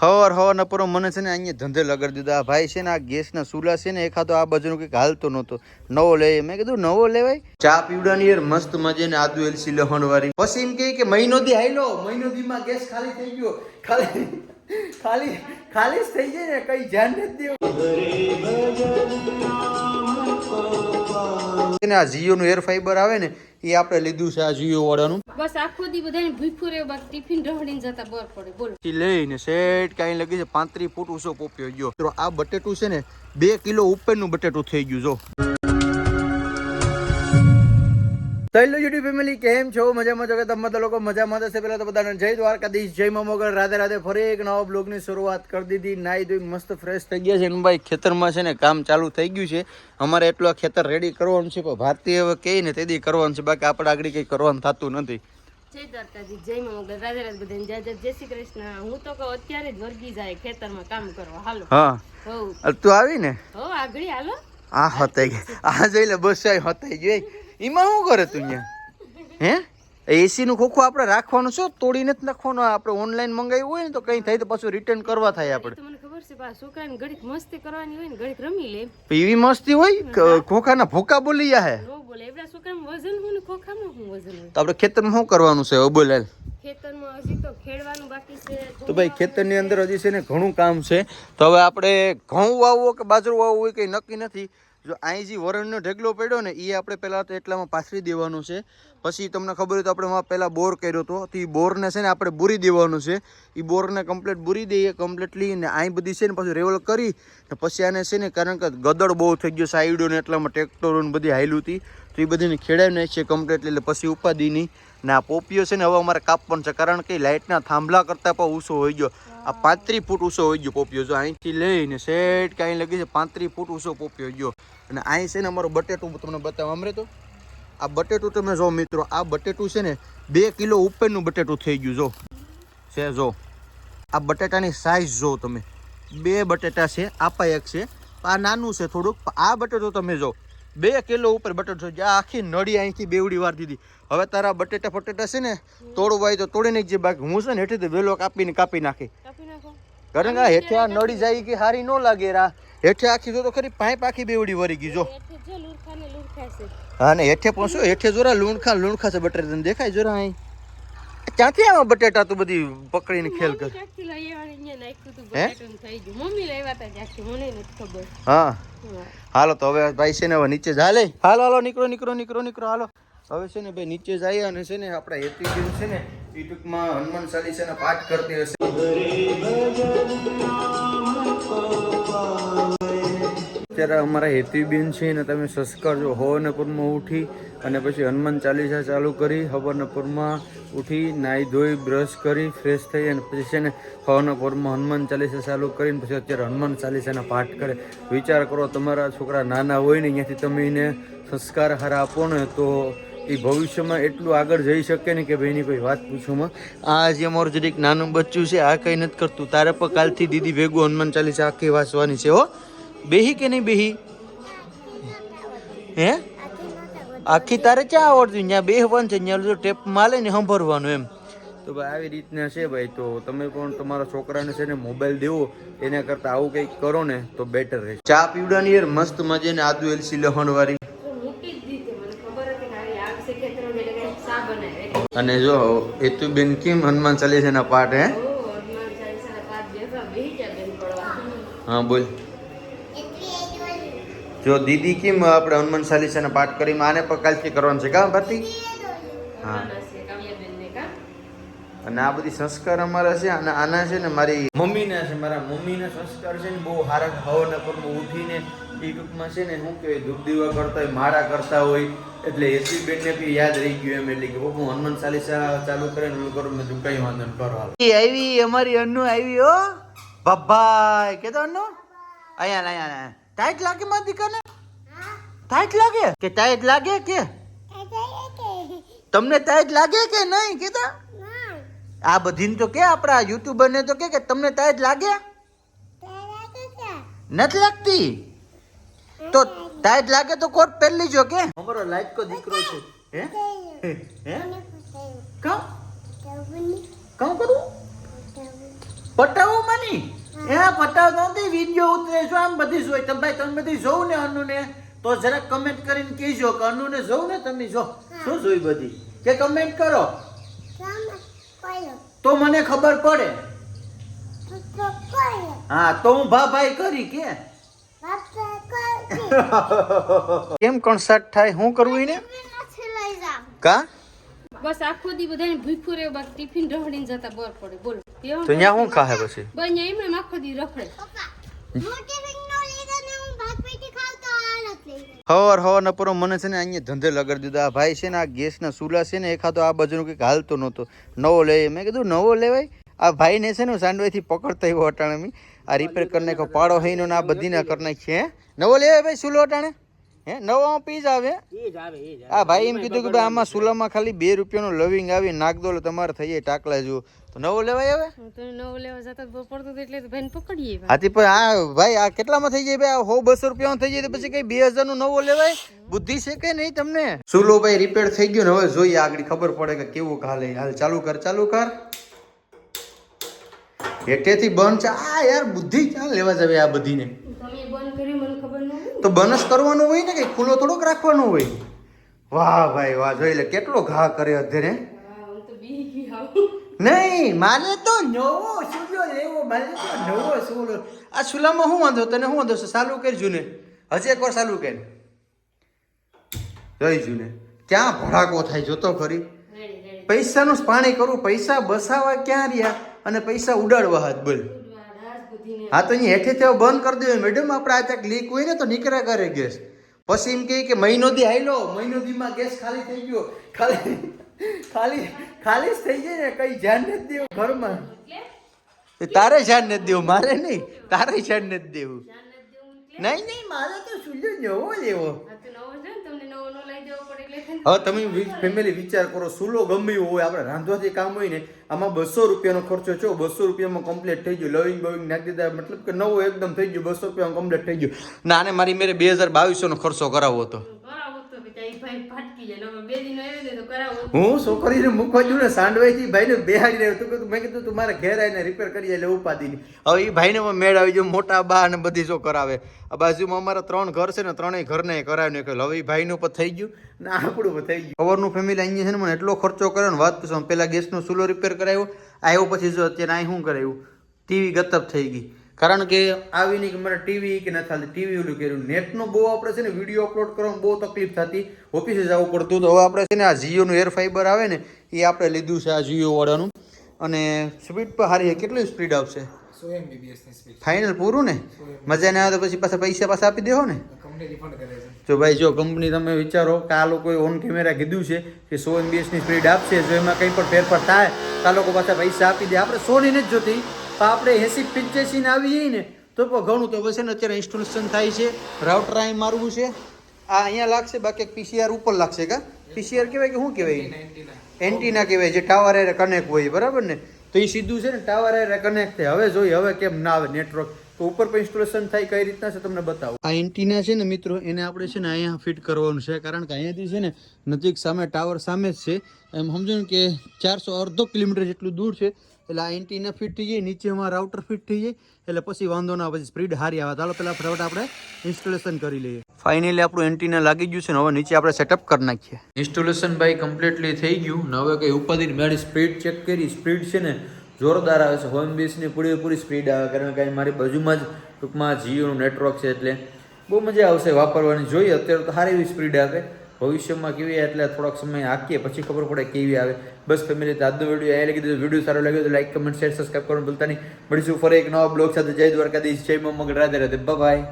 હવાર ના પર મને છે ને અહીંયા ધંધે લગાડી દીધા. આ ભાઈ છે ને આ ગેસના ચૂલા છે ને એખાદો આ બાજુનો કંઈક હાલતો નહોતો, નવો લે. મેં કીધું નવો લેવાય. ચા પીવડાની યાર મસ્ત મજાને આદુ એલસી લહણ વાળી. પછી એમ કે મહિનો દી હાઈલો, મહિનો દી માં ગેસ ખાલી થઈ ગયો. ખાલી ખાલી જ થઈ જાય ને, કઈ ધ્યાન નથી દેવું. આ જીઓ નું એર ફાઈબર આવે ને એ આપણે લીધું છે, આ જીઓ વાળાનું. બસ આખો દી બધાને ભૂખ્યું રહે, બાકી ટિફિન ઢહડીને જતા બર પડે. બોલો લઈને સેટ કાઈ લગી છે 35 ફૂટ ઊંચો પોપ્યો ગયો. તો આ બટેટું છે ને 2 કિલો ઉપરનું બટેટું થઈ ગયું. જો હેલો યુટ્યુબ ફેમિલી, કેમ છો? મજામાં છો કે તમે બધા લોકો મજામાં હશે? પહેલા તો બધાને જય દ્વારકાધીશ, જય મા મોગલ, રાધે રાધે. ફરી એક નવા બ્લોગની શરૂઆત કરી દીધી. નાઈ ધોઈ મસ્ત ફ્રેશ થઈ ગયા છે ને ભાઈ. ખેતરમાં છે ને કામ ચાલુ થઈ ગયું છે. અમારે એટલું આ ખેતર રેડી કરવાનું છે, પણ ભારતીય હવે કહે ને તેથી કરવાનું છે, બાકી આપણે આગળ કંઈ કરવાનું થતું નથી. જય દ્વારકાધીશ, જય મા મોગલ, રાધે રાધે બધાને જય શ્રી કૃષ્ણ. હું તો કહું અત્યારે જ વર્ગી જાય ખેતરમાં કામ કરવા. હાલો હા તું આવી ને હો આગળ હાલો. આ હતાઈ ગઈ, આ જઈ લે બસ હતાઈ ગઈ. એમાં શું કરે તું અહીંયા? હે એસી નું ખોખું આપણે રાખવાનું છે, તોડીને જ નાખવાનું. આપણે ઓનલાઈન મંગાવ્યું હોય ને તો કઈ થાય તો પાછું રિટર્ન કરવા થાય. આપણે મને ખબર છે પા છોકરાને ઘડીક મસ્તી કરવાની હોય ને ઘડીક રમી લે. એવી મસ્તી હોય ખોખાના ભૂકા બોલી યા હે. નો બોલે એવડા છોકરામાં વજન હોય ને ખોખામાં શું વજન હોય? તો આપણે ખેતરમાં શું કરવાનું છે હવે બોલે? ખેતરમાં હજી તો ખેડવાનું બાકી છે. તો ભાઈ ખેતરની અંદર હજી છે ને ઘણું કામ છે. તો હવે આપણે ઘઉં વાવવો કે બાજરો વાવવો હોય કઈ નક્કી નથી. જો અહીં જે વરણનો ઢગલો પડ્યો ને એ આપણે પહેલાં તો એટલામાં પાથરી દેવાનું છે. પછી તમને ખબર હોય તો આપણે પહેલાં બોર કર્યો હતો, તો એ બોરને છે ને આપણે બુરી દેવાનું છે. એ બોરને કમ્પ્લીટ બુરી દઈએ કમ્પ્લીટલી, ને અહીં બધી છે ને પાછું રેવલ કરી ને પછી આને છે ને, કારણ કે ગદડ બહુ થઈ ગયો સાઈડો ને એટલામાં ટ્રેક્ટરો ને બધી હાયલું હતી, તો એ બધીને ખેડાવી નાખીએ કમ્પ્લીટલી. એટલે પછી ઉપાદી નહીં. ને આ પોપિયો છે ને હવે અમારે કાપવાનો છે, કારણ કે લાઇટના થાંભલા કરતાં પણ ઊંચો હોઈ ગયો. આ 35 ફૂટ ઊંચો હોઈ ગયો પોપિયો. જો અહીંથી લઈને સેટ કાંઈ લગી છે 35 ફૂટ ઊંચો પોપિયો ગયો. અને અહીં છે ને અમારું બટેટું તમને બતાવો. અમરે તો આ બટેટું તમે જો મિત્રો, આ બટેટું છે ને 2 કિલો ઉપરનું બટેટું થઈ ગયું. જો છે, જો આ બટેટાની સાઈઝ જો તમે, 2 બટેટા છે, આપા એક છે, આ નાનું છે થોડુંક. આ બટેટું તમે જો 2 કિલો ઉપર બટેટું છે. આ આખી નળી અહીંથી બેવડી વાર દીધી. હવે તારા બટેટા ફટેટા છે ને તોડવા હોય તો તોડી નાખજે, બાકી હું છે ને હેઠે વેલો કાપી નાખી. કારણ કે હેઠે આ નળી જાય કે હારી ન લાગે. હેઠે આખી જો તો ખરી પાઇપ આખી બેવડી વરી ગઈ. જો હા ને હેઠે પહોંચો, હેઠે જોરા લુણખા છે બટેટા, તને દેખાય જોરા? અહીં ક્યાંથી આવા બટેટા તો બધી પકડીને ખેલ કર. હા હાલો તો હવે ભાઈ છે ને હવે નીચે ચાલે. હાલો નીકળો હાલો. હવે છે ને ભાઈ નીચે જાય અને છે ને આપણા હેતુજી છે ને એ ટૂંકમાં હનુમાન ચાલીસાના પાઠ કરતી હશે. અત્યારે અમારા હેતુબેન છે ને તમે સંસ્કાર હવનપુરમાં ઉઠી અને પછી હનુમાન ચાલીસા ચાલુ કરી, હવનપુરમાં ઉઠી નાહી ધોઈ બ્રશ કરી ફ્રેશ થઈ અને પછી છે ને હવનપુરમાં હનુમાન ચાલીસા ચાલુ કરીને પછી અત્યારે હનુમાન ચાલીસાના પાઠ કરે. વિચાર કરો તમારા છોકરા નાના હોય ને અહીંયાથી તમે એને સંસ્કાર હારા આપો ને તો એ ભવિષ્યમાં એટલું આગળ જઈ શકે ને કે ભાઈની કોઈ વાત પૂછોમાં. આ જે અમારું જરીક નાનું બચ્ચું છે આ કંઈ નથી કરતું. તારે પણ કાલથી દીદી ભેગું હનુમાન ચાલીસા આખી વાંચવાની છે. હો બેહી કે નહીં બેહી? હે આખી તારે ક્યાં આવડતી? ત્યાં બેહવાનું છે, ત્યાં ટેપ માલે ને સાંભળવાનું એમ. તો ભાઈ આવી રીતના છે ભાઈ. તો તમે પણ તમારા છોકરાને છે ને મોબાઈલ દેવો એના કરતાં આવું કંઈક કરો ને તો બેટર રહે. ચા પીવડાની યાર મસ્ત મજાને આદુ એલસી લહણ વાળી. અને જો હેતુબેન કેમ હનુમાન ચાલીસાના પાઠ? હે હા બોલ. જો દીદી કેમ આપણે હનુમાન ચાલીસાના પાઠ કરી, આને પણ કાલથી કરવાનું છે. કામ ભારતી? હા. અને આ બધી સંસ્કાર અમારા છે. અને આના છે ને મારી મમ્મીના છે, મારા મમ્મીના સંસ્કાર છે ને બહુ સારા. હવનપુરમાં ઉઠીને એ ટૂંકમાં છે ને શું કહેવાય ધૂપ દીવા કરતા હોય, માળા કરતા હોય. એટલે હેતુબેનને બી યાદ રહી ગયું એમ. એટલે કે હું હનુમાન ચાલીસા ચાલુ કરે ને હું કરું, મેં તું કઈ વાંધો ન કરો. આવી અમારી અન્નુ આવી. હો બાભાઈ કેતો અન્નુ અહીંયા ટાઈટ લાગે મારી દીકરાને? ટાઈટ લાગે કે ટાઈટ લાગે કે તમને ટાઈટ લાગે કે નહીં? કેતા આ બધીને તો કે આપણા યુટ્યુબર ને તો કે તમને ટાઈટ લાગે? નથી લાગતી? તો ટાઈટ લાગે તો કોટ પહેરી લીજો કે અમારો લાઈટ કો દીકરો છે. હે કામ કરું પટાવો માની પટાવ નહોતી વિડીયો ઉતરે છો આમ બધી જોઈ તમે બધી જોઉં ને અનુને તો જરાક કમેન્ટ કરીને કહેજો કે અનુને જોઉં ને તમે જો શું જોઈ બધી કે કમેન્ટ કરો તો મને ખબર પડે હા તો હું ભાઈ કરી કે કેમ કણસાટ થાય હું કરવું એને કા બસ આખો દી બધાને ભૂખ્યું રહે બાકી ટિફિન રખડીને જતા બર પડે બોલો તો અહીંયા શું ખાહે પછી બસ અહીંયા એમ આખો દી રખડે હવાર ના પૂરો મને છે ને અહીંયા ધંધે લગાડી દીધો આ ભાઈ છે ને આ ગેસના ચૂલા છે ને એખાદો આ બાજુનો કંઈક હાલતો નહોતો નવો લઈએ મેં કીધું નવો લેવાય આ ભાઈને છે ને સાંડવાઈથી પકડતા એવો અટાણે આ રિપેર કરી નાખો પાડો હઈનો ને આ બધી ના કરી નાખીએ નવો લેવાય ભાઈ ચૂલો અટાણે નવો પીસ આવે આ ભાઈ એમ કીધું કે ભાઈ આમાં ચૂલામાં ખાલી 2 રૂપિયાનું લવિંગ આવી નાખ દો તમારે થઈ જાય ટાકલા જુઓ તો નવો લેવાય હવે નવો લેવા જતા બહુ પડતું એટલે ભાઈને પકડીએ હાથી પણ આ ભાઈ આ કેટલામાં થઈ જાય ભાઈ 100-200 રૂપિયામાં થઈ જાય તો પછી કઈ 2000 નું નવો લેવાય બુદ્ધિ છે કે નહીં તમને ચૂલો ભાઈ રિપેર થઈ ગયો ને હવે જોઈએ આગળ ખબર પડે કે કેવું હાલે હાલ ચાલુ કર હેઠેથી બંધ છે આ યાર બુદ્ધિ ક્યાં લેવા જાવે આ બધીને તમે બંધ કરી મને ખબર ન હોય તો બંધ કરવાનું હોય ને કે ખુલ્લો થોડોક રાખવાનો હોય વાહ ભાઈ વાહ જોઈ લે કેટલો ઘા કરે અત્યારે હું તો બી ગઈ નહીં મારે તો નવો ચૂલો લેવો મારે તો નવો ચૂલો આ ચૂલામાં શું વાંધો તને શું વાંધો છે ચાલુ કરજો ને હજી એકવાર ચાલુ કર જોઈજુ ને ક્યાં ભડાકો થાય જોતો ખરી પૈસાનું જ પાણી કરું પૈસા બસાવા ક્યાં રહ્યા અને પૈસા ઉડાડવા હાથ બોલ હા તો અહીંયા હેઠે તેઓ બંધ કરી દેવાય મેડમ આપણે આ ત્યાં લીક હોય ને તો નીકળ્યા કરે ગેસ પછી એમ કે મહિનો દી હાઈલો મહિનો દીમાં ગેસ ખાલી થઈ ગયો ખાલી જ થઈ જાય ને કઈ ધ્યાન નથી દેવું ઘરમાં તારે ધ્યાન નથી દેવું મારે નહીં તારે ધ્યાન નથી દેવું નહીં મારે તો ચૂલો નવો લેવો હવે તમે ફેમિલી વિચાર કરો ચૂલો ગમે એવો હોય આપણે રાંધવાથી કામ હોય ને આમાં 200 રૂપિયાનો ખર્ચો છો 200 રૂપિયામાં કમ્પ્લીટ થઈ ગયું લવિંગ બવિંગ નાખી દીધા મતલબ કે નવો એકદમ થઈ ગયું 200 રૂપિયામાં કમ્પ્લીટ થઈ ગયું ના આને મારી મેરે 2200 નો ખર્ચો કરાવવો હતો હું છોકરીને મૂકવા ગયું ને સાંડવાઈથી ભાઈને બેહાડી રહ્યો તું મેં કીધું તું મારા ઘેર આવીને રિપેર કરી એટલે ઉપાધિની હવે એ ભાઈને મેળ આવી ગયો મોટા બા અને બધી જો કરાવે આ બાજુમાં અમારા 3 ઘર છે ને 3 ઘરને કરાવી ને હવે એ ભાઈનું પણ થઈ ગયું ને આપણું પણ થઈ ગયું ખબરનું ફેમિલી અહીંયા છે ને મને એટલો ખર્ચો કર્યો ને વાત પૂછો પેલા ગેસનો ચૂલો રિપેર કરાવ્યો આવ્યો પછી જો અત્યારે અહીં શું કરાવ્યું ટીવી ગતપ થઈ ગઈ કારણ કે આવી નહીં કે મારે ટીવી કે નથી થતી ટીવી ઓલું કર્યું નેટનો બહુ આપણે છે ને વિડીયો અપલોડ કરવામાં બહુ તકલીફ થતી ઓફિસે જવું પડતું તો હવે આપણે છે ને આ જીઓનું એર ફાઈબર આવે ને એ આપણે લીધું છે આ જીઓ વાળાનું અને સ્પીડ પર સારી કેટલી સ્પીડ આવશે 100 Mbps ની સ્પીડ ફાઇનલ પૂરું ને મજા ના આવે તો પછી પૈસા આપી દેવો ને કંપની રિફંડ કરે છે જો ભાઈ જો કંપની તમે વિચારો કે આ લોકોએ ઓન કેમેરા કીધું છે કે 100 MBS ની સ્પીડ આપશે જો એમાં કંઈ પણ ફેરફાર થાય તો આ લોકો પાછા પૈસા આપી દે આપણે 100 ની નથી જોતી તો આપણે 80-85 ને આવી જઈએ ને તો ઘણું તો પછી ને અત્યારે ઇન્સ્ટોલેશન થાય છે રાઉટર અહીં મારવું છે આ અહીંયા લાગશે બાકી પીસીઆર ઉપર લાગશે કા પીસીઆર કહેવાય કે શું કહેવાય એન્ટીના કહેવાય જે ટાવર એરે કનેક્ટ હોય બરાબર ને તો એ સીધું છે ને ટાવર એરે કનેક્ટ થાય હવે જોઈએ હવે કેમ ના આવે નેટવર્ક તો ઉપર પર ઇન્સ્ટોલેશન થાય કઈ રીતના છે તમને બતાવો આ એન્ટીના છે ને મિત્રો એને આપણે છે ને અહીંયા ફિટ કરવાનું છે કારણ કે અહીંયાથી છે ને નજીક સામે ટાવર સામે જ છે એમ સમજો ને કે 400 કિલોમીટર જેટલું દૂર છે એટલે આ એન્ટીના ફિટ થઈ જાય નીચેમાં રાઉટર ફિટ થઈ જાય એટલે પછી વાંધો ના પછી સ્પીડ હારી આવે ચાલો પહેલાં ફટાફટ આપણે ઇન્સ્ટોલેશન કરી લઈએ ફાઇનલી આપણું એન્ટીના લાગી ગયું છે ને હવે નીચે આપણે સેટઅપ કરી નાખીએ ઇન્સ્ટોલેશન ભાઈ કમ્પ્લીટલી થઈ ગયું ને હવે કંઈ ઉપાધિની મેળી સ્પીડ ચેક કરી સ્પીડ છે ને જોરદાર આવે છે હોમબેસની પૂરેપૂરી સ્પીડ આવે કારણ કે મારી બાજુમાં જ ટૂંકમાં જીઓનું નેટવર્ક છે એટલે બહુ મજા આવશે વાપરવાની જોઈએ અત્યારે તો સારી એવી સ્પીડ આવે ભવિષ્યમાં કેવી આવે એટલે થોડોક સમય હાકીએ પછી ખબર પડે કેવી આવે બસ ફેમિલી તો આજનો વિડીયો અહીંયા લગી દીધો વિડીયો સારો લાગ્યો તો લાઈક કમેન્ટ શેર સબસ્ક્રાઈબ કરવાનું ભૂલતા નહીં મળીશું ફરી એક નવા બ્લોગ સાથે જય દ્વારકાધીશ જય મમ્મગ રાધે રાધે બાય.